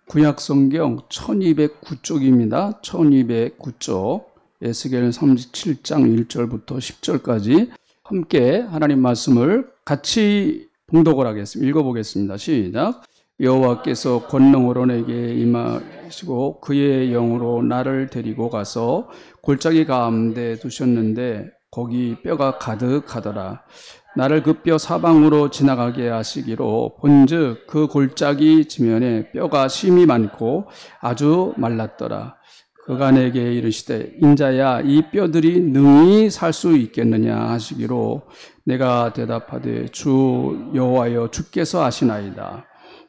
구약성경 1209쪽입니다. 1209쪽 에스겔 37장 1절부터 10절까지 함께 하나님 말씀을 같이 봉독을 하겠습니다. 읽어보겠습니다. 시작. 여호와께서 권능으로 내게 임하시고 그의 영으로 나를 데리고 가서 골짜기 가운데 두셨는데 거기 뼈가 가득하더라. 나를 그 뼈 사방으로 지나가게 하시기로 본즉 그 골짜기 지면에 뼈가 심이 많고 아주 말랐더라. 그가 내게 이르시되 인자야 이 뼈들이 능히 살 수 있겠느냐 하시기로 내가 대답하되 주 여호와여 주께서 아시나이다.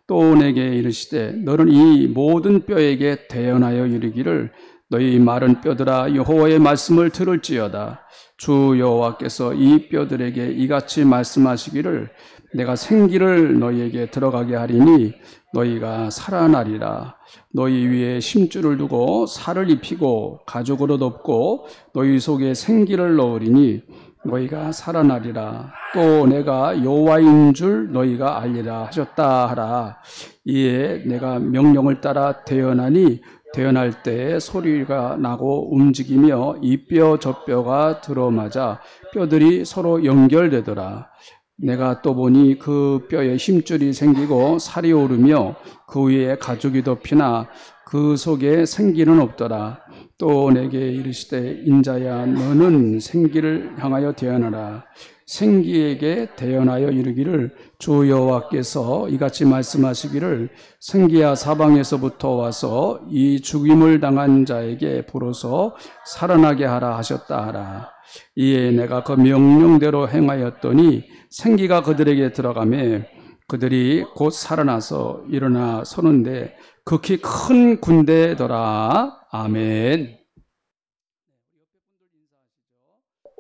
또 내게 이르시되 너는 이 모든 뼈에게 대언하여 이르기를 너희 마른 뼈들아 여호와의 말씀을 들을지어다. 주 여호와께서 이 뼈들에게 이같이 말씀하시기를 내가 생기를 너희에게 들어가게 하리니 너희가 살아나리라. 너희 위에 심줄을 두고 살을 입히고 가죽으로 덮고 너희 속에 생기를 넣으리니 너희가 살아나리라. 또 내가 여호와인 줄 너희가 알리라 하셨다 하라. 이에 내가 명령을 따라 대언하니 대언할 때에 소리가 나고 움직이며 이 뼈 저 뼈가 들어맞아 뼈들이 서로 연결되더라. 내가 또 보니 그 뼈에 힘줄이 생기고 살이 오르며 그 위에 가죽이 덮이나 그 속에 생기는 없더라. 또 내게 이르시되 인자야 너는 생기를 향하여 대언하라. 생기에게 대언하여 이르기를 주 여호와께서 이같이 말씀하시기를 생기야 사방에서부터 와서 이 죽임을 당한 자에게 불어서 살아나게 하라 하셨다 하라. 이에 내가 그 명령대로 행하였더니 생기가 그들에게 들어가매 그들이 곧 살아나서 일어나 서는데 극히 큰 군대더라. 아멘.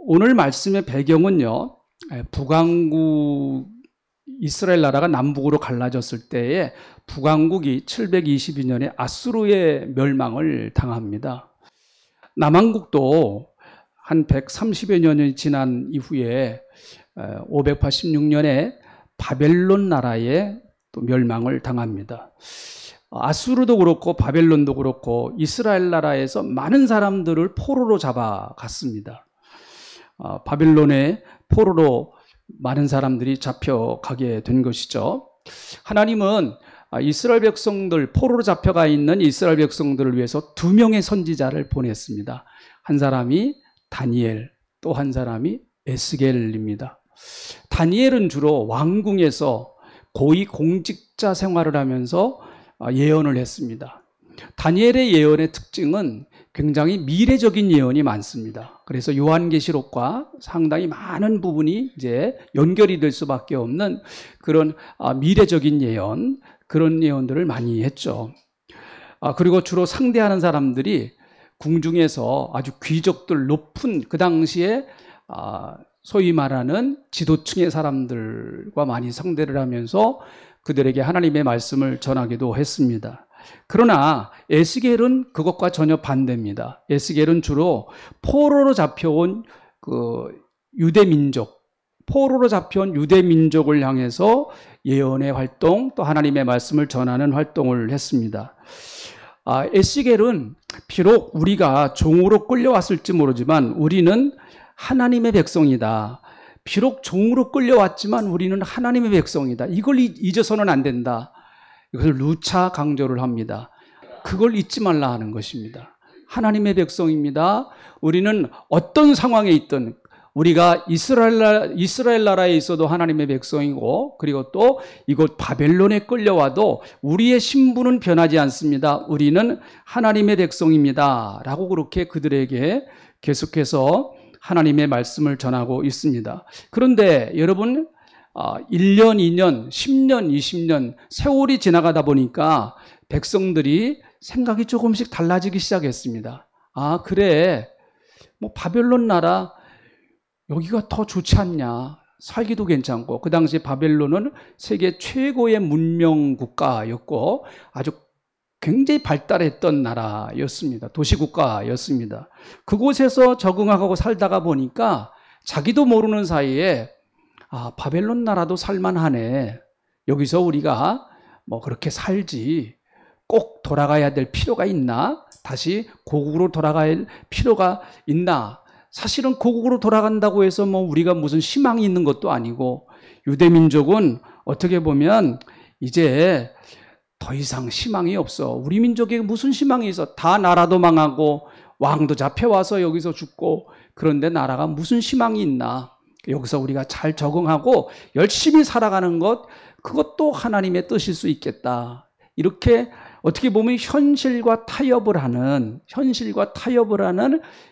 오늘 말씀의 배경은요, 북왕국 이스라엘 나라가 남북으로 갈라졌을 때에 북왕국이 722년에 아수르의 멸망을 당합니다. 남왕국도 한 130여 년이 지난 이후에 586년에 바벨론 나라의 또 멸망을 당합니다. 아수르도 그렇고 바벨론도 그렇고 이스라엘 나라에서 많은 사람들을 포로로 잡아갔습니다. 바벨론의 포로로 많은 사람들이 잡혀가게 된 것이죠. 하나님은 이스라엘 백성들, 포로로 잡혀가 있는 이스라엘 백성들을 위해서 두 명의 선지자를 보냈습니다. 한 사람이 다니엘, 또 한 사람이 에스겔입니다. 다니엘은 주로 왕궁에서 고위 공직자 생활을 하면서 예언을 했습니다. 다니엘의 예언의 특징은 굉장히 미래적인 예언이 많습니다. 그래서 요한계시록과 상당히 많은 부분이 이제 연결이 될 수밖에 없는 그런 미래적인 예언, 그런 예언들을 많이 했죠. 그리고 주로 상대하는 사람들이 궁중에서 아주 귀족들, 높은 그 당시에 소위 말하는 지도층의 사람들과 많이 상대를 하면서 그들에게 하나님의 말씀을 전하기도 했습니다. 그러나 에스겔은 그것과 전혀 반대입니다. 에스겔은 주로 포로로 잡혀온 그 유대 민족, 포로로 잡혀온 유대 민족을 향해서 예언의 활동, 또 하나님의 말씀을 전하는 활동을 했습니다. 에스겔은 비록 우리가 종으로 끌려왔을지 모르지만 우리는 하나님의 백성이다. 비록 종으로 끌려왔지만 우리는 하나님의 백성이다. 이걸 잊어서는 안 된다. 이것을 누차 강조를 합니다. 그걸 잊지 말라 하는 것입니다. 하나님의 백성입니다. 우리는 어떤 상황에 있든 우리가 이스라엘 나라에 있어도 하나님의 백성이고 그리고 또 이곳 바벨론에 끌려와도 우리의 신분은 변하지 않습니다. 우리는 하나님의 백성입니다. 라고 그렇게 그들에게 계속해서 하나님의 말씀을 전하고 있습니다. 그런데 여러분 1년, 2년, 10년, 20년 세월이 지나가다 보니까 백성들이 생각이 조금씩 달라지기 시작했습니다. 그래, 뭐 바벨론 나라 여기가 더 좋지 않냐, 살기도 괜찮고. 그 당시 바벨론은 세계 최고의 문명 국가였고 아주 굉장히 발달했던 나라였습니다. 도시국가였습니다. 그곳에서 적응하고 살다가 보니까 자기도 모르는 사이에 바벨론 나라도 살만하네. 여기서 우리가 뭐 그렇게 살지. 꼭 돌아가야 될 필요가 있나? 다시 고국으로 돌아갈 필요가 있나? 사실은 고국으로 돌아간다고 해서 뭐 우리가 무슨 희망이 있는 것도 아니고, 유대민족은 어떻게 보면 이제 더 이상 희망이 없어. 우리 민족에게 무슨 희망이 있어? 다 나라도 망하고 왕도 잡혀와서 여기서 죽고, 그런데 나라가 무슨 희망이 있나? 여기서 우리가 잘 적응하고 열심히 살아가는 것, 그것도 하나님의 뜻일 수 있겠다. 이렇게 어떻게 보면 현실과 타협을 하는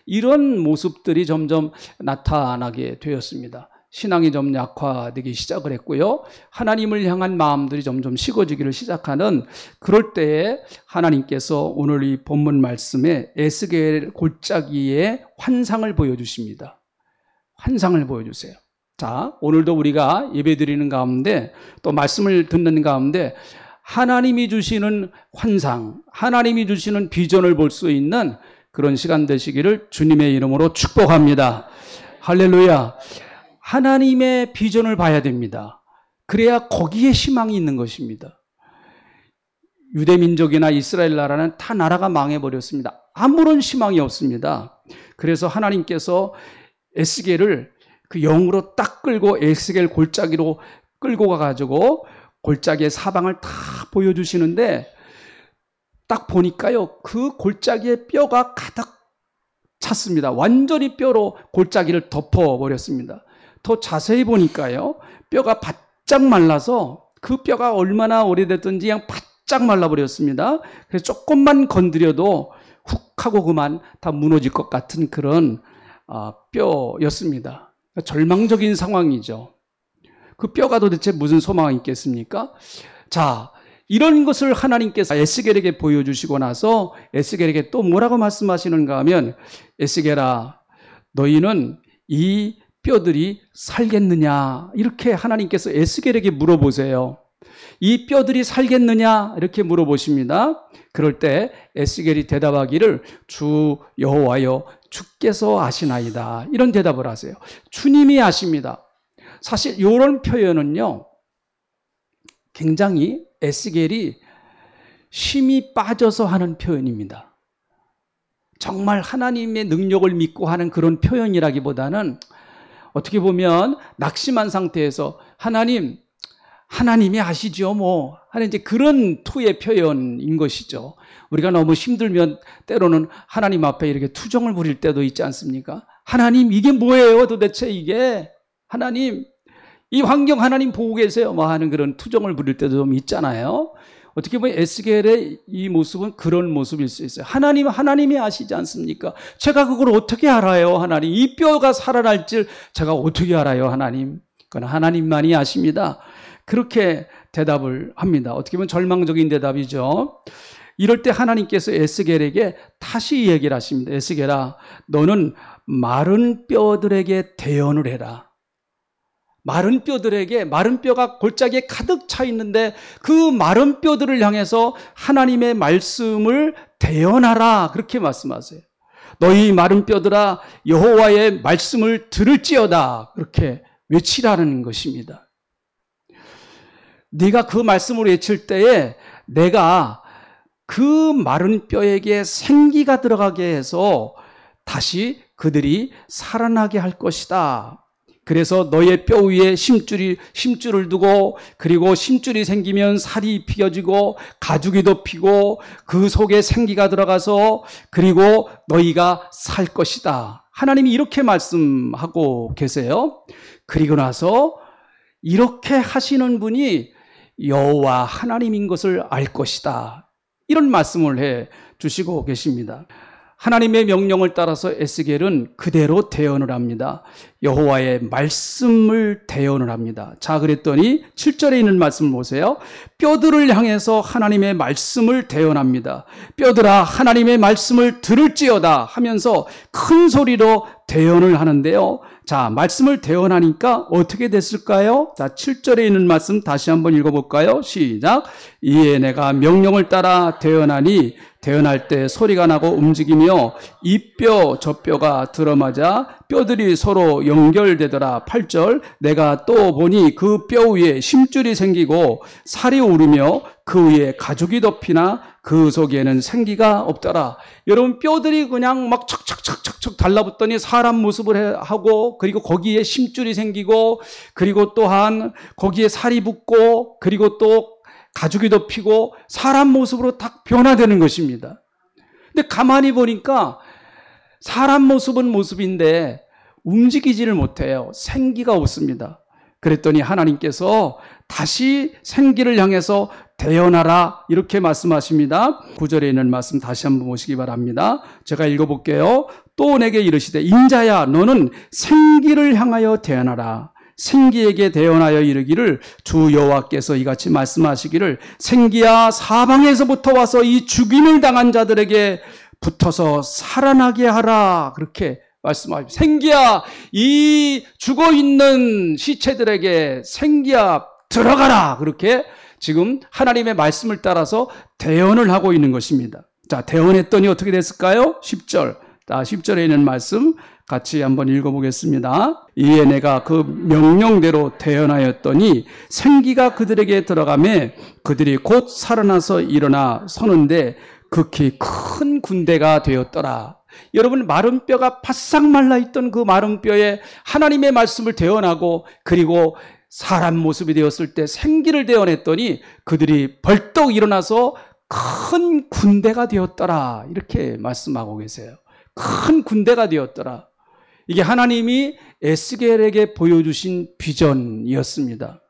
이런 모습들이 점점 나타나게 되었습니다. 신앙이 좀 약화되기 시작을 했고요. 하나님을 향한 마음들이 점점 식어지기를 시작하는 그럴 때에 하나님께서 오늘 이 본문 말씀에 에스겔 골짜기의 환상을 보여주십니다. 환상을 보여주세요. 자, 오늘도 우리가 예배드리는 가운데 또 말씀을 듣는 가운데 하나님이 주시는 환상, 하나님이 주시는 비전을 볼 수 있는 그런 시간 되시기를 주님의 이름으로 축복합니다. 할렐루야. 하나님의 비전을 봐야 됩니다. 그래야 거기에 희망이 있는 것입니다. 유대민족이나 이스라엘 나라는 다 나라가 망해버렸습니다. 아무런 희망이 없습니다. 그래서 하나님께서 에스겔을 그 영으로 딱 끌고 에스겔 골짜기로 끌고 가가지고 골짜기의 사방을 다 보여주시는데, 딱 보니까요, 그 골짜기에 뼈가 가득 찼습니다. 완전히 뼈로 골짜기를 덮어버렸습니다. 더 자세히 보니까요, 뼈가 바짝 말라서 그 뼈가 얼마나 오래됐든지 그냥 바짝 말라버렸습니다. 그래서 조금만 건드려도 훅 하고 그만 다 무너질 것 같은 그런 뼈였습니다. 절망적인 상황이죠. 그 뼈가 도대체 무슨 소망이 있겠습니까? 자, 이런 것을 하나님께서 에스겔에게 보여주시고 나서 에스겔에게 또 뭐라고 말씀하시는가 하면, 에스겔아, 너희는 이 뼈들이 살겠느냐? 이렇게 하나님께서 에스겔에게 물어보세요. 이 뼈들이 살겠느냐? 이렇게 물어보십니다. 그럴 때 에스겔이 대답하기를 주 여호와여 주께서 아시나이다. 이런 대답을 하세요. 주님이 아십니다. 사실 이런 표현은요, 굉장히 에스겔이 힘이 빠져서 하는 표현입니다. 정말 하나님의 능력을 믿고 하는 그런 표현이라기보다는 어떻게 보면 낙심한 상태에서 하나님이 아시죠 뭐 하는 이제 그런 투의 표현인 것이죠. 우리가 너무 힘들면 때로는 하나님 앞에 이렇게 투정을 부릴 때도 있지 않습니까? 하나님, 이게 뭐예요 도대체 이게? 하나님, 이 환경 하나님 보고 계세요 뭐 하는 그런 투정을 부릴 때도 좀 있잖아요. 어떻게 보면 에스겔의 이 모습은 그런 모습일 수 있어요. 하나님이 아시지 않습니까? 제가 그걸 어떻게 알아요 하나님? 이 뼈가 살아날 줄 제가 어떻게 알아요 하나님? 그건 하나님만이 아십니다. 그렇게 대답을 합니다. 어떻게 보면 절망적인 대답이죠. 이럴 때 하나님께서 에스겔에게 다시 얘기를 하십니다. 에스겔아, 너는 마른 뼈들에게 대언을 해라. 마른 뼈가 골짜기에 가득 차 있는데 그 마른 뼈들을 향해서 하나님의 말씀을 대언하라. 그렇게 말씀하세요. 너희 마른 뼈들아, 여호와의 말씀을 들을지어다. 그렇게 외치라는 것입니다. 네가 그 말씀을 외칠 때에 내가 그 마른 뼈에게 생기가 들어가게 해서 다시 그들이 살아나게 할 것이다. 그래서 너의 뼈 위에 심줄을 두고, 그리고 심줄이 생기면 살이 피어지고 가죽이 피고 그 속에 생기가 들어가서 그리고 너희가 살 것이다. 하나님이 이렇게 말씀하고 계세요. 그리고 나서 이렇게 하시는 분이 여호와 하나님인 것을 알 것이다. 이런 말씀을 해 주시고 계십니다. 하나님의 명령을 따라서 에스겔은 그대로 대언을 합니다. 여호와의 말씀을 대언을 합니다. 자, 그랬더니 7절에 있는 말씀을 보세요. 뼈들을 향해서 하나님의 말씀을 대언합니다. 뼈들아, 하나님의 말씀을 들을지어다 하면서 큰 소리로 대언을 하는데요. 자, 말씀을 대언하니까 어떻게 됐을까요? 자, 7절에 있는 말씀 다시 한번 읽어볼까요? 시작. 이에 내가 명령을 따라 대언하니 대언할 때 소리가 나고 움직이며 이 뼈 저 뼈가 들어맞아 뼈들이 서로 연결되더라. 8절. 내가 또 보니 그 뼈 위에 심줄이 생기고 살이 오르며 그 위에 가죽이 덮이나 그 속에는 생기가 없더라. 여러분 뼈들이 그냥 막 척척척척척 달라붙더니 사람 모습을 하고 그리고 거기에 심줄이 생기고 그리고 또한 거기에 살이 붙고 그리고 또 가죽이 덮이고 사람 모습으로 딱 변화되는 것입니다. 근데 가만히 보니까 사람 모습은 모습인데 움직이지를 못해요. 생기가 없습니다. 그랬더니 하나님께서 다시 생기를 향해서 태어나라 이렇게 말씀하십니다. 9절에 있는 말씀 다시 한번 보시기 바랍니다. 제가 읽어볼게요. 또 내게 이르시되 인자야 너는 생기를 향하여 태어나라. 생기에게 태어나여 이르기를 주 여호와께서 이같이 말씀하시기를 생기야 사방에서부터 와서 이 죽임을 당한 자들에게 붙어서 살아나게 하라. 그렇게 말씀하십니다. 생기야 이 죽어있는 시체들에게 생기야 들어가라. 그렇게 지금 하나님의 말씀을 따라서 대언을 하고 있는 것입니다. 자, 대언했더니 어떻게 됐을까요? 10절. 자, 10절에 있는 말씀 같이 한번 읽어보겠습니다. 이에 내가 그 명령대로 대언하였더니 생기가 그들에게 들어가매 그들이 곧 살아나서 일어나 서는데 극히 큰 군대가 되었더라. 여러분 마른 뼈가 바싹 말라있던 그 마른 뼈에 하나님의 말씀을 대언하고 그리고 사람 모습이 되었을 때 생기를 대언했더니 그들이 벌떡 일어나서 큰 군대가 되었더라. 이렇게 말씀하고 계세요. 큰 군대가 되었더라. 이게 하나님이 에스겔에게 보여주신 비전이었습니다.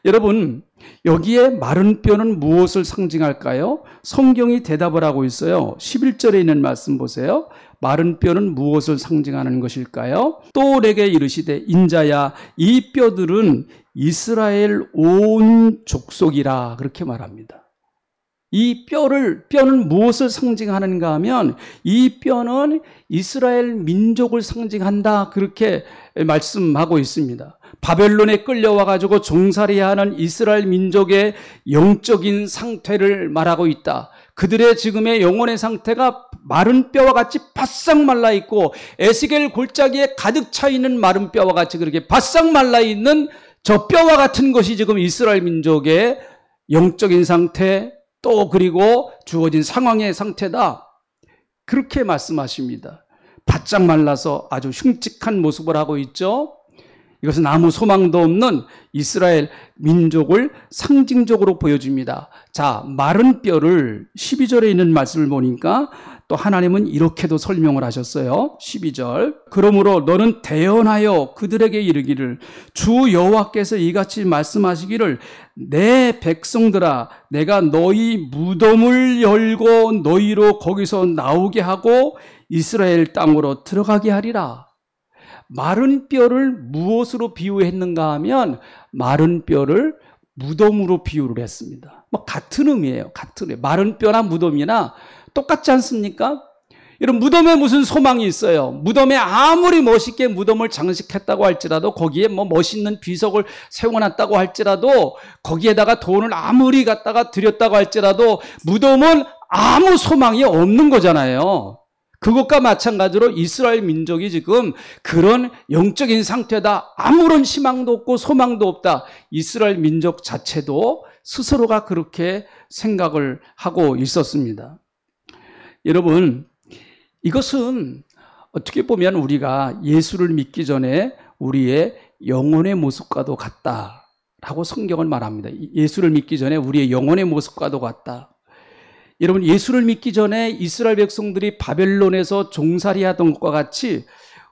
여러분 여기에 마른 뼈는 무엇을 상징할까요? 성경이 대답을 하고 있어요. 11절에 있는 말씀 보세요. 마른 뼈는 무엇을 상징하는 것일까요? 또 내게 이르시되 인자야 이 뼈들은 이스라엘 온 족속이라 그렇게 말합니다. 이 뼈는 무엇을 상징하는가 하면 이 뼈는 이스라엘 민족을 상징한다 그렇게 말씀하고 있습니다. 바벨론에 끌려와 가지고 종살이하는 이스라엘 민족의 영적인 상태를 말하고 있다. 그들의 지금의 영혼의 상태가 마른 뼈와 같이 바싹 말라 있고 에스겔 골짜기에 가득 차 있는 마른 뼈와 같이 그렇게 바싹 말라 있는 저 뼈와 같은 것이 지금 이스라엘 민족의 영적인 상태 또 그리고 주어진 상황의 상태다. 그렇게 말씀하십니다. 바짝 말라서 아주 흉측한 모습을 하고 있죠. 이것은 아무 소망도 없는 이스라엘 민족을 상징적으로 보여줍니다. 자, 마른 뼈를 12절에 있는 말씀을 보니까 또 하나님은 이렇게도 설명을 하셨어요. 12절. 그러므로 너는 대언하여 그들에게 이르기를 주 여호와께서 이같이 말씀하시기를 내 백성들아 내가 너희 무덤을 열고 너희로 거기서 나오게 하고 이스라엘 땅으로 들어가게 하리라. 마른 뼈를 무엇으로 비유했는가 하면 마른 뼈를 무덤으로 비유를 했습니다. 뭐 같은 의미예요. 같은 의미. 마른 뼈나 무덤이나 똑같지 않습니까? 여러분 무덤에 무슨 소망이 있어요? 무덤에 아무리 멋있게 무덤을 장식했다고 할지라도 거기에 뭐 멋있는 비석을 세워놨다고 할지라도 거기에다가 돈을 아무리 갖다가 들였다고 할지라도 무덤은 아무 소망이 없는 거잖아요. 그것과 마찬가지로 이스라엘 민족이 지금 그런 영적인 상태다. 아무런 희망도 없고 소망도 없다. 이스라엘 민족 자체도 스스로가 그렇게 생각을 하고 있었습니다. 여러분, 이것은 어떻게 보면 우리가 예수를 믿기 전에 우리의 영혼의 모습과도 같다라고 성경은 말합니다. 예수를 믿기 전에 우리의 영혼의 모습과도 같다. 여러분 예수를 믿기 전에 이스라엘 백성들이 바벨론에서 종살이하던 것과 같이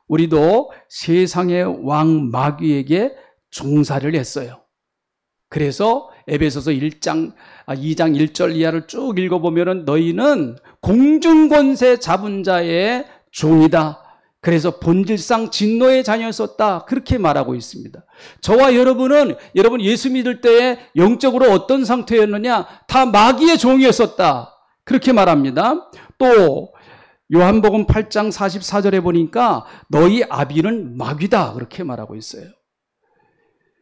우리도 세상의 왕 마귀에게 종살이를 했어요. 그래서 에베소서 2장 1절 이하를 쭉 읽어보면 너희는 공중권세 잡은 자의 종이다. 그래서 본질상 진노의 자녀였었다. 그렇게 말하고 있습니다. 저와 여러분은 여러분 예수 믿을 때에 영적으로 어떤 상태였느냐? 다 마귀의 종이었었다. 그렇게 말합니다. 또 요한복음 8장 44절에 보니까 너희 아비는 마귀다. 그렇게 말하고 있어요.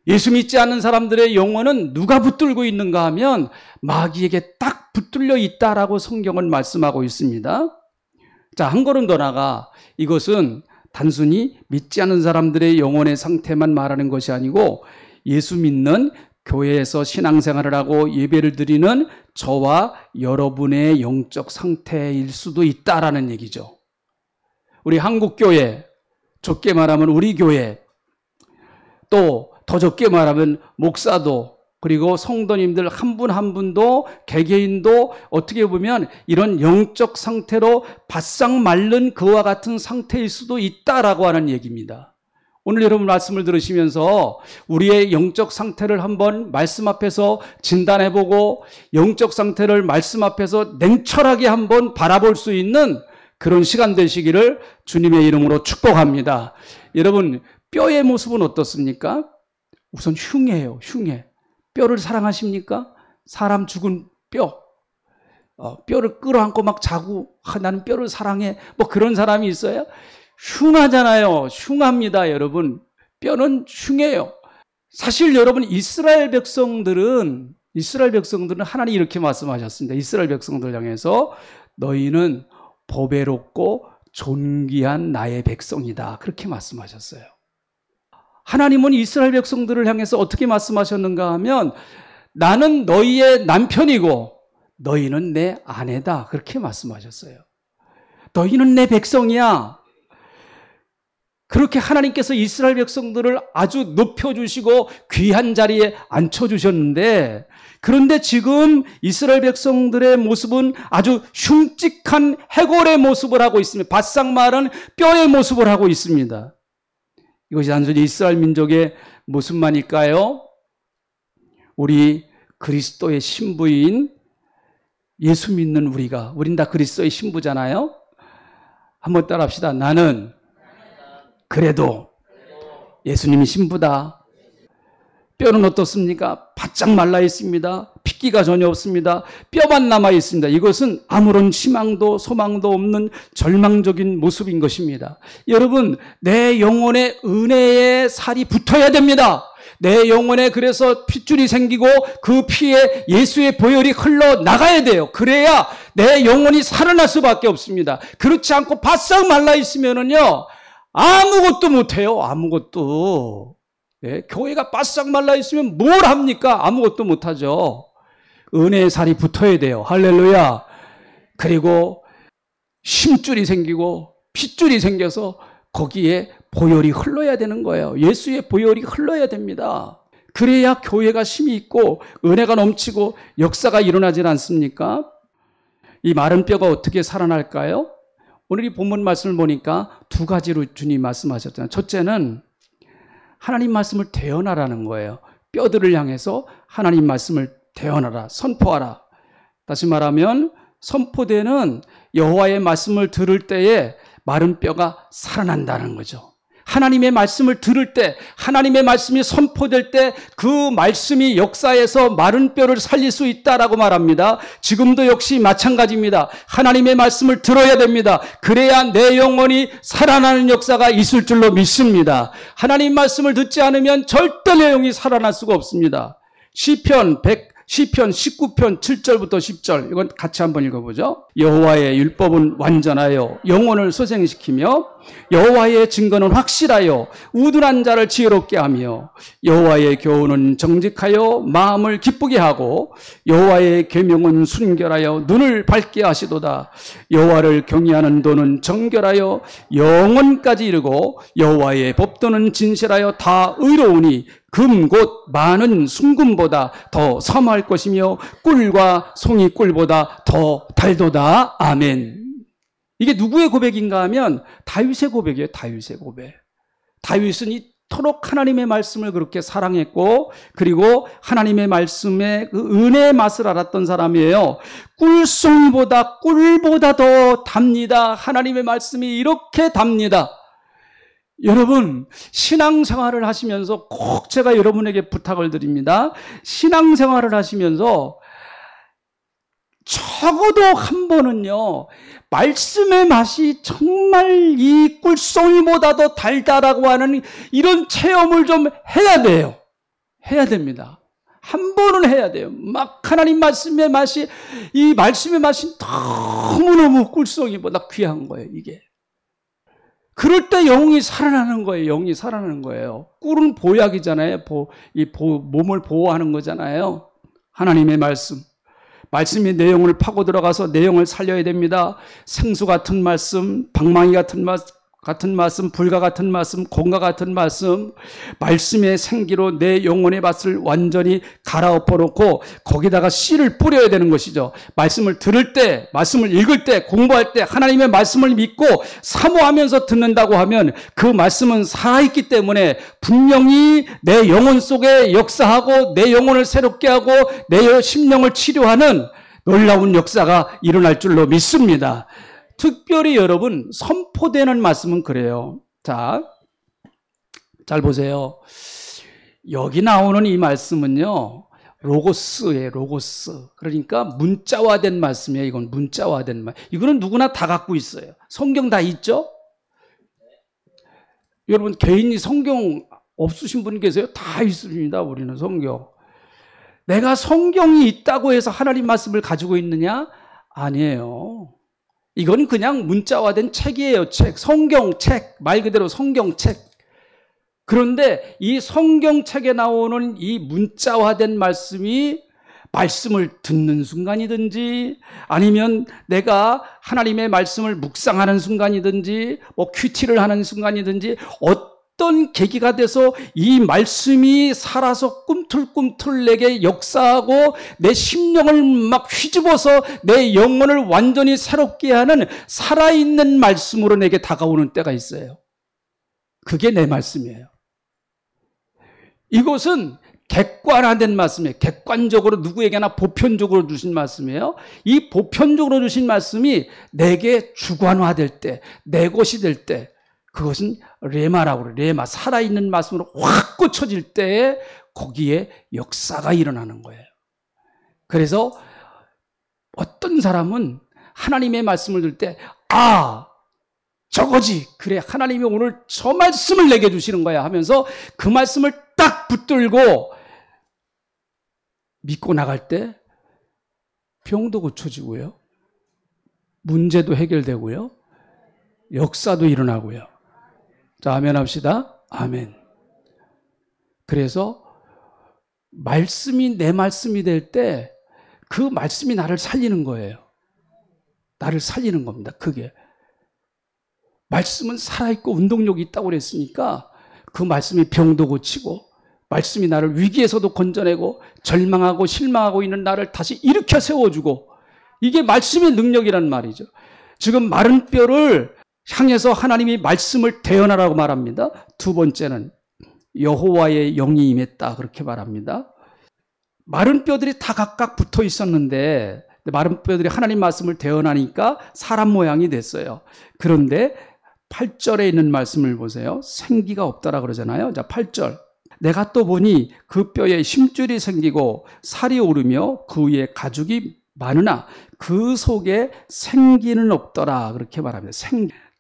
예수 믿지 않는 사람들의 영혼은 누가 붙들고 있는가 하면 마귀에게 딱 붙들려 있다라고 성경은 말씀하고 있습니다. 자, 한 걸음 더 나가 이것은 단순히 믿지 않는 사람들의 영혼의 상태만 말하는 것이 아니고 예수 믿는 교회에서 신앙생활을 하고 예배를 드리는 저와 여러분의 영적 상태일 수도 있다라는 얘기죠. 우리 한국교회, 적게 말하면 우리 교회, 또 더 적게 말하면 목사도, 그리고 성도님들 한 분 한 분도, 개개인도 어떻게 보면 이런 영적 상태로 바싹 마른 그와 같은 상태일 수도 있다라고 하는 얘기입니다. 오늘 여러분 말씀을 들으시면서 우리의 영적 상태를 한번 말씀 앞에서 진단해보고 영적 상태를 말씀 앞에서 냉철하게 한번 바라볼 수 있는 그런 시간 되시기를 주님의 이름으로 축복합니다. 여러분, 뼈의 모습은 어떻습니까? 우선 흉해요. 흉해. 뼈를 사랑하십니까? 사람 죽은 뼈. 뼈를 끌어안고 막 자고 나는 뼈를 사랑해. 뭐 그런 사람이 있어요? 흉하잖아요. 흉합니다, 여러분. 뼈는 흉해요. 사실 여러분, 이스라엘 백성들은 하나님이 이렇게 말씀하셨습니다. 이스라엘 백성들 향해서 너희는 보배롭고 존귀한 나의 백성이다. 그렇게 말씀하셨어요. 하나님은 이스라엘 백성들을 향해서 어떻게 말씀하셨는가 하면 나는 너희의 남편이고 너희는 내 아내다. 그렇게 말씀하셨어요. 너희는 내 백성이야. 그렇게 하나님께서 이스라엘 백성들을 아주 높여주시고 귀한 자리에 앉혀주셨는데, 그런데 지금 이스라엘 백성들의 모습은 아주 흉측한 해골의 모습을 하고 있습니다. 바싹 마른 뼈의 모습을 하고 있습니다. 이것이 단순히 이스라엘 민족의 모습만일까요? 우리 그리스도의 신부인 예수 믿는 우린 다 그리스도의 신부잖아요. 한번 따라합시다. 나는 그래도 예수님이 신부다. 뼈는 어떻습니까? 바짝 말라 있습니다. 핏기가 전혀 없습니다. 뼈만 남아 있습니다. 이것은 아무런 희망도 소망도 없는 절망적인 모습인 것입니다. 여러분, 내 영혼에 은혜의 살이 붙어야 됩니다. 내 영혼에 그래서 핏줄이 생기고 그 피에 예수의 보혈이 흘러나가야 돼요. 그래야 내 영혼이 살아날 수밖에 없습니다. 그렇지 않고 바싹 말라 있으면은요, 아무것도 못해요. 아무것도. 네, 교회가 바싹 말라 있으면 뭘 합니까? 아무것도 못하죠. 은혜의 살이 붙어야 돼요. 할렐루야. 그리고 심줄이 생기고 핏줄이 생겨서 거기에 보혈이 흘러야 되는 거예요. 예수의 보혈이 흘러야 됩니다. 그래야 교회가 힘이 있고 은혜가 넘치고 역사가 일어나질 않습니까? 이 마른 뼈가 어떻게 살아날까요? 오늘 이 본문 말씀을 보니까 두 가지로 주님 말씀하셨잖아요. 첫째는 하나님 말씀을 대언하라는 거예요. 뼈들을 향해서 하나님 말씀을 대언하라, 선포하라. 다시 말하면 선포되는 여호와의 말씀을 들을 때에 마른 뼈가 살아난다는 거죠. 하나님의 말씀을 들을 때, 하나님의 말씀이 선포될 때 그 말씀이 역사에서 마른 뼈를 살릴 수 있다라고 말합니다. 지금도 역시 마찬가지입니다. 하나님의 말씀을 들어야 됩니다. 그래야 내 영혼이 살아나는 역사가 있을 줄로 믿습니다. 하나님 말씀을 듣지 않으면 절대 내 영이 살아날 수가 없습니다. 시편 19편 7절부터 10절, 이건 같이 한번 읽어보죠. 여호와의 율법은 완전하여 영혼을 소생시키며 여호와의 증거는 확실하여 우둔한 자를 지혜롭게 하며 여호와의 교훈은 정직하여 마음을 기쁘게 하고 여호와의 계명은 순결하여 눈을 밝게 하시도다. 여호와를 경외하는 도는 정결하여 영원까지 이르고 여호와의 법도는 진실하여 다 의로우니 금 곧 많은 순금보다 더 섬할 것이며 꿀과 송이 꿀보다 더 달도다. 아멘. 이게 누구의 고백인가 하면 다윗의 고백이에요. 다윗의 고백. 다윗은 이토록 하나님의 말씀을 그렇게 사랑했고, 그리고 하나님의 말씀의 그 은혜의 맛을 알았던 사람이에요. 꿀송이보다 꿀보다 더 답니다. 하나님의 말씀이 이렇게 답니다. 여러분, 신앙생활을 하시면서 꼭 제가 여러분에게 부탁을 드립니다. 신앙생활을 하시면서 적어도 한 번은요, 말씀의 맛이 정말 이 꿀송이보다 더 달다라고 하는 이런 체험을 좀 해야 돼요. 해야 됩니다. 한 번은 해야 돼요. 막 하나님 말씀의 맛이, 이 말씀의 맛이 너무너무 꿀송이보다 귀한 거예요, 이게. 그럴 때 영이 살아나는 거예요. 영이 살아나는 거예요. 꿀은 보약이잖아요. 몸을 보호하는 거잖아요. 하나님의 말씀이 내 영을 파고 들어가서 내 영을 살려야 됩니다. 생수 같은 말씀, 방망이 같은 말씀, 불과 같은 말씀, 공과 같은 말씀의 생기로 내 영혼의 밭을 완전히 갈아엎어 놓고 거기다가 씨를 뿌려야 되는 것이죠. 말씀을 들을 때, 말씀을 읽을 때, 공부할 때 하나님의 말씀을 믿고 사모하면서 듣는다고 하면 그 말씀은 살아있기 때문에 분명히 내 영혼 속에 역사하고 내 영혼을 새롭게 하고 내 심령을 치료하는 놀라운 역사가 일어날 줄로 믿습니다. 특별히 여러분 선포되는 말씀은 그래요. 자, 잘 보세요. 여기 나오는 이 말씀은요, 로고스예요. 로고스. 그러니까 문자화된 말씀이에요. 이건 문자화된 말. 이거는 누구나 다 갖고 있어요. 성경 다 있죠? 여러분 개인이 성경 없으신 분 계세요? 다 있습니다. 우리는 성경. 내가 성경이 있다고 해서 하나님 말씀을 가지고 있느냐? 아니에요. 이건 그냥 문자화된 책이에요. 책. 성경책. 말 그대로 성경책. 그런데 이 성경책에 나오는 이 문자화된 말씀이 말씀을 듣는 순간이든지 아니면 내가 하나님의 말씀을 묵상하는 순간이든지 뭐 큐티를 하는 순간이든지 어떤 계기가 돼서 이 말씀이 살아서 꿈틀꿈틀 내게 역사하고 내 심령을 막 휘집어서 내 영혼을 완전히 새롭게 하는 살아있는 말씀으로 내게 다가오는 때가 있어요. 그게 내 말씀이에요. 이것은 객관화된 말씀이에요. 객관적으로 누구에게나 보편적으로 주신 말씀이에요. 이 보편적으로 주신 말씀이 내게 주관화될 때, 내 것이 될 때 그것은 레마라고 그래요. 레마, 살아있는 말씀으로 확 꽂혀질 때에 거기에 역사가 일어나는 거예요. 그래서 어떤 사람은 하나님의 말씀을 들을 때 저거지. 그래, 하나님이 오늘 저 말씀을 내게 주시는 거야 하면서 그 말씀을 딱 붙들고 믿고 나갈 때 병도 고쳐지고요. 문제도 해결되고요. 역사도 일어나고요. 자, 아멘 합시다. 아멘. 그래서 말씀이 내 말씀이 될 때 그 말씀이 나를 살리는 거예요. 나를 살리는 겁니다. 그게. 말씀은 살아있고 운동력이 있다고 그랬으니까 그 말씀이 병도 고치고 말씀이 나를 위기에서도 건져내고 절망하고 실망하고 있는 나를 다시 일으켜 세워주고 이게 말씀의 능력이란 말이죠. 지금 마른 뼈를 향해서 하나님이 말씀을 대언하라고 말합니다. 두 번째는 여호와의 영이 임했다 그렇게 말합니다. 마른 뼈들이 다 각각 붙어 있었는데 마른 뼈들이 하나님 말씀을 대언하니까 사람 모양이 됐어요. 그런데 8절에 있는 말씀을 보세요. 생기가 없더라 그러잖아요. 자, 8절. 내가 또 보니 그 뼈에 힘줄이 생기고 살이 오르며 그 위에 가죽이 많으나 그 속에 생기는 없더라 그렇게 말합니다.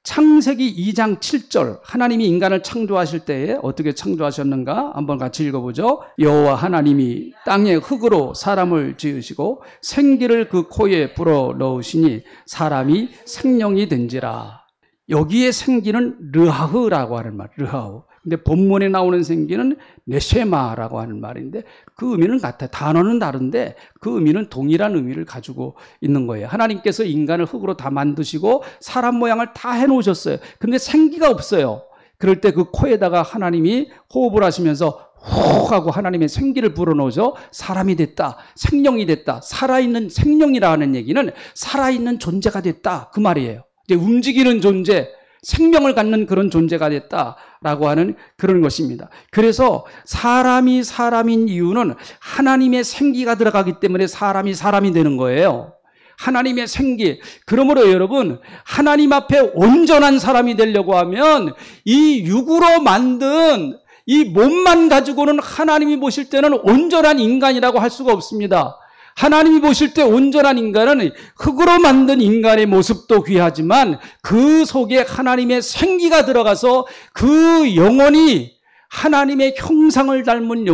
창세기 2장 7절 하나님이 인간을 창조하실 때에 어떻게 창조하셨는가 한번 같이 읽어보죠. 여호와 하나님이 땅의 흙으로 사람을 지으시고 생기를 그 코에 불어넣으시니 사람이 생명이 된지라. 여기에 생기는 르하흐라고 하는 말, 르하흐. 근데 본문에 나오는 생기는 네쉐마라고 하는 말인데 그 의미는 같아요. 단어는 다른데 그 의미는 동일한 의미를 가지고 있는 거예요. 하나님께서 인간을 흙으로 다 만드시고 사람 모양을 다 해놓으셨어요. 근데 생기가 없어요. 그럴 때 그 코에다가 하나님이 호흡을 하시면서 훅 하고 하나님의 생기를 불어넣어서 사람이 됐다. 생명이 됐다. 살아있는 생명이라는 얘기는 살아있는 존재가 됐다. 그 말이에요. 이제 움직이는 존재, 생명을 갖는 그런 존재가 됐다라고 하는 그런 것입니다. 그래서 사람이 사람인 이유는 하나님의 생기가 들어가기 때문에 사람이 사람이 되는 거예요. 하나님의 생기. 그러므로 여러분, 하나님 앞에 온전한 사람이 되려고 하면 이 육으로 만든 이 몸만 가지고는 하나님이 보실 때는 온전한 인간이라고 할 수가 없습니다. 하나님이 보실 때 온전한 인간은 흙으로 만든 인간의 모습도 귀하지만 그 속에 하나님의 생기가 들어가서 그 영혼이 하나님의 형상을 닮은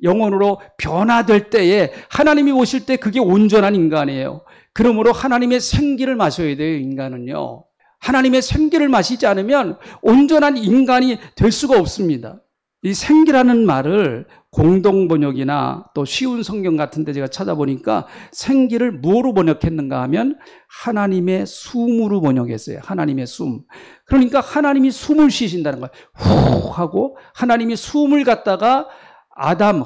영혼으로 변화될 때에 하나님이 보실 때 그게 온전한 인간이에요. 그러므로 하나님의 생기를 마셔야 돼요, 인간은요. 하나님의 생기를 마시지 않으면 온전한 인간이 될 수가 없습니다. 이 생기라는 말을 공동번역이나 또 쉬운 성경 같은 데 제가 찾아보니까 생기를 뭐로 번역했는가 하면 하나님의 숨으로 번역했어요. 하나님의 숨. 그러니까 하나님이 숨을 쉬신다는 거예요. 후 하고 하나님이 숨을 갖다가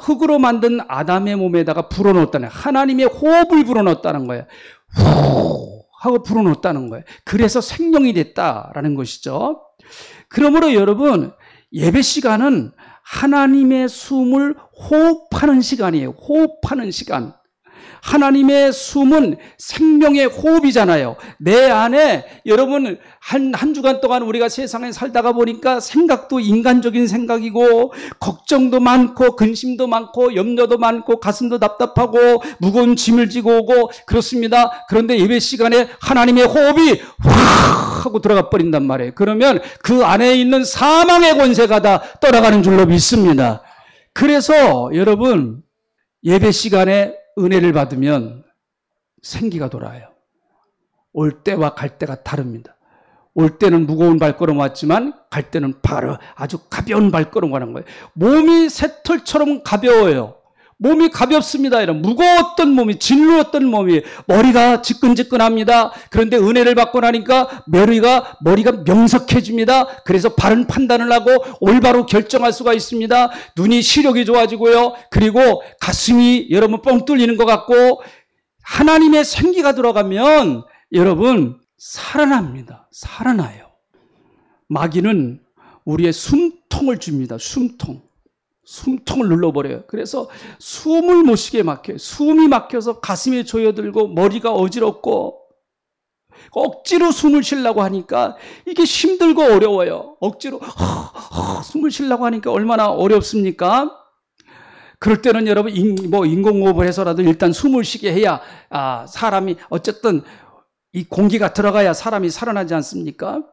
흙으로 만든 아담의 몸에다가 불어넣었다는 거예요. 하나님의 호흡을 불어넣었다는 거예요. 후 하고 불어넣었다는 거예요. 그래서 생명이 됐다라는 것이죠. 그러므로 여러분, 예배 시간은 하나님의 숨을 호흡하는 시간이에요. 호흡하는 시간. 하나님의 숨은 생명의 호흡이잖아요. 내 안에 여러분 한 주간 동안 우리가 세상에 살다가 보니까 생각도 인간적인 생각이고 걱정도 많고 근심도 많고 염려도 많고 가슴도 답답하고 무거운 짐을 지고 오고 그렇습니다. 그런데 예배 시간에 하나님의 호흡이 확 하고 들어가 버린단 말이에요. 그러면 그 안에 있는 사망의 권세가 다 떠나가는 줄로 믿습니다. 그래서 여러분 예배 시간에 은혜를 받으면 생기가 돌아요. 올 때와 갈 때가 다릅니다. 올 때는 무거운 발걸음 왔지만 갈 때는 바로 아주 가벼운 발걸음 가는 거예요. 몸이 새털처럼 가벼워요. 몸이 가볍습니다. 이런 무거웠던 몸이 진루었던 몸이 머리가 지끈지끈합니다. 그런데 은혜를 받고 나니까 머리가 명석해집니다. 그래서 바른 판단을 하고 올바로 결정할 수가 있습니다. 눈이 시력이 좋아지고요. 그리고 가슴이 여러분 뻥 뚫리는 것 같고 하나님의 생기가 들어가면 여러분 살아납니다. 살아나요. 마귀는 우리의 숨통을 줍니다. 숨통을 눌러버려요. 그래서 숨을 못 쉬게 막혀요. 숨이 막혀서 가슴이 조여들고 머리가 어지럽고 억지로 숨을 쉬려고 하니까 이게 힘들고 어려워요. 억지로 숨을 쉬려고 하니까 얼마나 어렵습니까? 그럴 때는 여러분 인공호흡을 해서라도 일단 숨을 쉬게 해야 사람이 어쨌든 이 공기가 들어가야 사람이 살아나지 않습니까?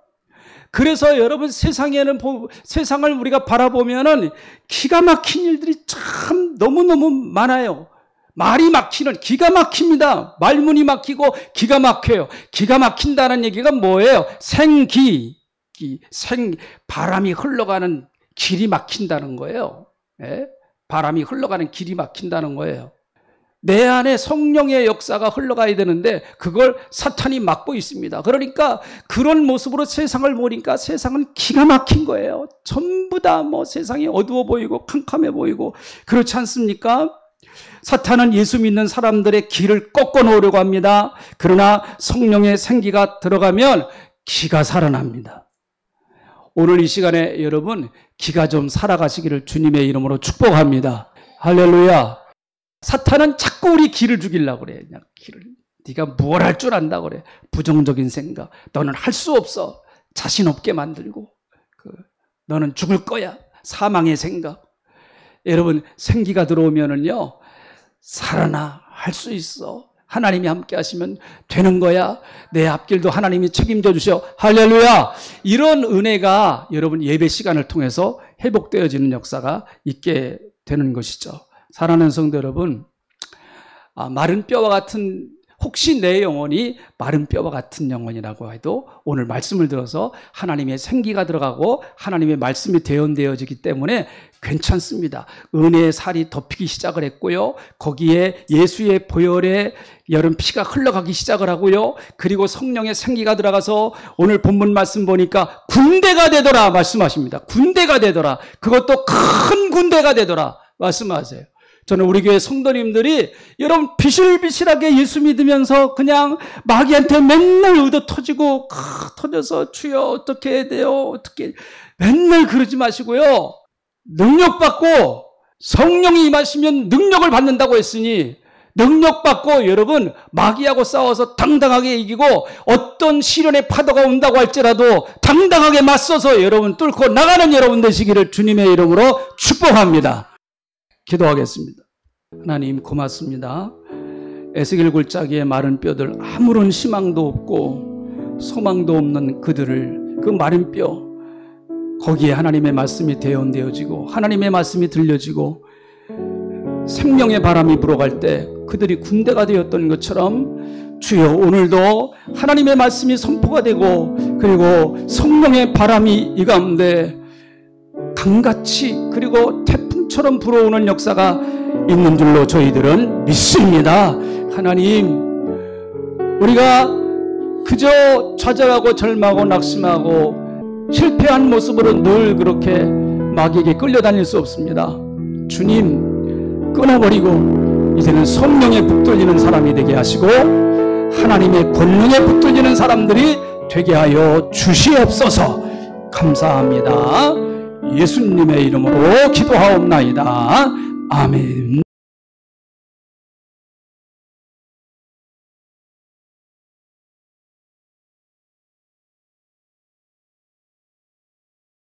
그래서 여러분 세상을 우리가 바라보면은 기가 막힌 일들이 참 너무너무 많아요. 말이 막히는 기가 막힙니다. 말문이 막히고 기가 막혀요. 기가 막힌다는 얘기가 뭐예요? 바람이 흘러가는 길이 막힌다는 거예요. 예? 바람이 흘러가는 길이 막힌다는 거예요. 내 안에 성령의 역사가 흘러가야 되는데 그걸 사탄이 막고 있습니다. 그러니까 그런 모습으로 세상을 보니까 세상은 기가 막힌 거예요. 전부 다 세상이 어두워 보이고 캄캄해 보이고 그렇지 않습니까? 사탄은 예수 믿는 사람들의 길을 꺾어 놓으려고 합니다. 그러나 성령의 생기가 들어가면 기가 살아납니다. 오늘 이 시간에 여러분 기가 좀 살아가시기를 주님의 이름으로 축복합니다. 할렐루야. 사탄은 자꾸 우리 기를 죽이려고 그래. 그냥 네가 뭘 할 줄 안다 그래. 부정적인 생각. 너는 할 수 없어. 자신 없게 만들고. 너는 죽을 거야. 사망의 생각. 여러분 생기가 들어오면은요. 살아나. 할 수 있어. 하나님이 함께 하시면 되는 거야. 내 앞길도 하나님이 책임져 주셔. 할렐루야. 이런 은혜가 여러분 예배 시간을 통해서 회복되어지는 역사가 있게 되는 것이죠. 사랑하는 성도 여러분, 마른 뼈와 같은 혹시 내 영혼이 마른 뼈와 같은 영혼이라고 해도 오늘 말씀을 들어서 하나님의 생기가 들어가고 하나님의 말씀이 대언되어지기 때문에 괜찮습니다. 은혜의 살이 덮이기 시작을 했고요. 거기에 예수의 보혈의 여름 피가 흘러가기 시작을 하고요. 그리고 성령의 생기가 들어가서 오늘 본문 말씀 보니까 군대가 되더라 말씀하십니다. 군대가 되더라. 그것도 큰 군대가 되더라 말씀하세요. 저는 우리 교회 성도님들이 여러분 비실비실하게 예수 믿으면서 그냥 마귀한테 맨날 의도 터져서 주여 어떻게 해야 돼요? 어떻게 맨날 그러지 마시고요. 능력받고 성령이 임하시면 능력을 받는다고 했으니 능력받고 여러분 마귀하고 싸워서 당당하게 이기고 어떤 시련의 파도가 온다고 할지라도 당당하게 맞서서 여러분 뚫고 나가는 여러분 되시기를 주님의 이름으로 축복합니다. 기도하겠습니다. 하나님 고맙습니다. 에스겔 골짜기의 마른 뼈들 아무런 희망도 없고 소망도 없는 그들을 그 마른 뼈 거기에 하나님의 말씀이 대언되어지고 하나님의 말씀이 들려지고 생명의 바람이 불어갈 때 그들이 군대가 되었던 것처럼 주여 오늘도 하나님의 말씀이 선포가 되고 그리고 성령의 바람이 이 가운데 강같이 그리고 태풍처럼 불어오는 역사가 있는 줄로 저희들은 믿습니다. 하나님, 우리가 그저 좌절하고 절망하고 낙심하고 실패한 모습으로 늘 그렇게 마귀에게 끌려다닐 수 없습니다. 주님, 끊어버리고 이제는 성령에 붙들리는 사람이 되게 하시고 하나님의 권능에 붙들리는 사람들이 되게 하여 주시옵소서. 감사합니다. 예수님의 이름으로 기도하옵나이다. 아멘.